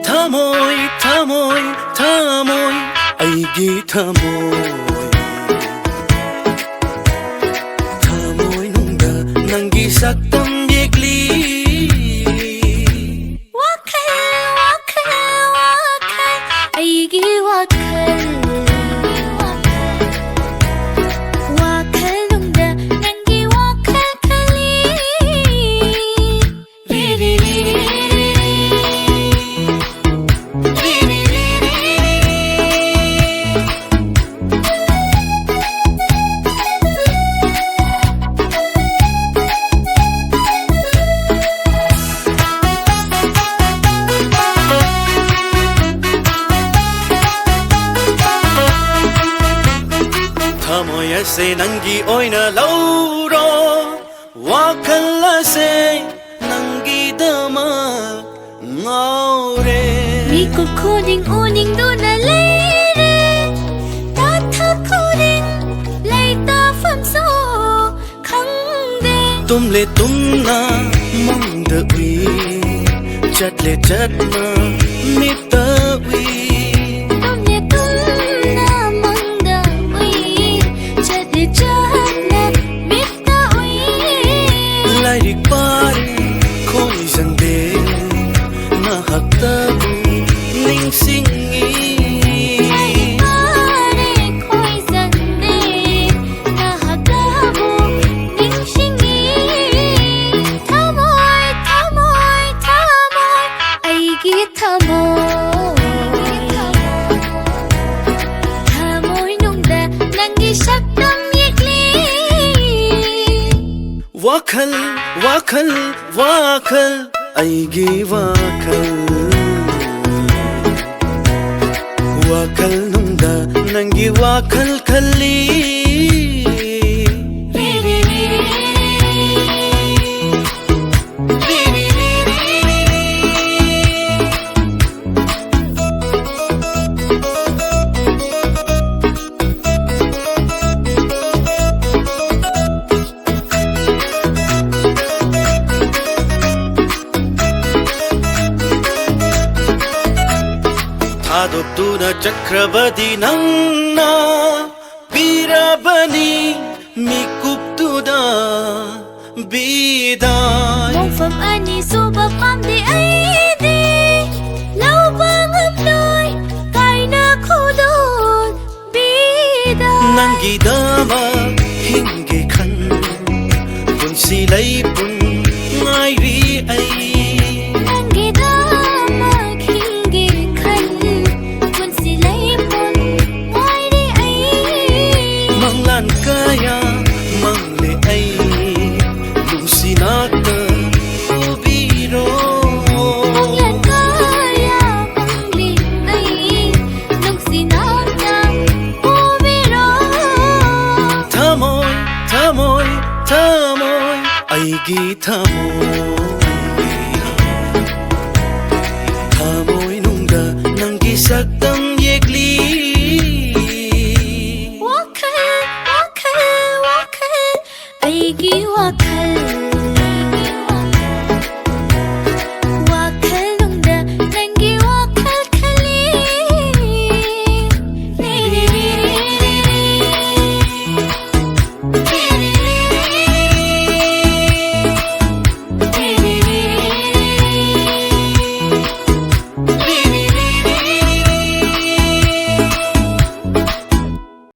Thamoy, thamoy, thamoy, aigi thamoy. Thamoy nungda nangi saktam yekli. Wakal, wakal, wakal, aigi wakal. Wakal nungda nangi wakal kali. Thamoy ase nangi oina lauro, wakal ase nangi dama ngaure. Mikul kuning uning duna leire, tata kuning leita famso khangde. Tumle tumna mangda ui, chatle chatna mita ui. Tumle tumna mangda ui, chadle chadna mita ui. Lairik pare khoi zande, na hakta ning singi. Pare khoi zande, na hakabu ning singi. Thamoy, thamoy, thamoy, aigi thamoy. Thamoy nungda nangi saktam yekli. Wakal, wakal, wakal, aigi wakal. Wakal nungda nangi wakal kali. Adoptuna chakrabadi nangna birabani mikuptuda biday. Mongfam ani subak amdi aidi, laubang amnoy kaina kudon bida. Nangi dama hinge khan punsi lai pun ngairi ai. Nangi damag hingi khan, kunsi laipon ngairi ay. Manglan kaya mangle ai lusinata ubiro. Manglan kaya mangli ay, nung sinata umiro. Thamoy, thamoy, thamoy, aigi thamoy. Thamoy nungda nangi sakta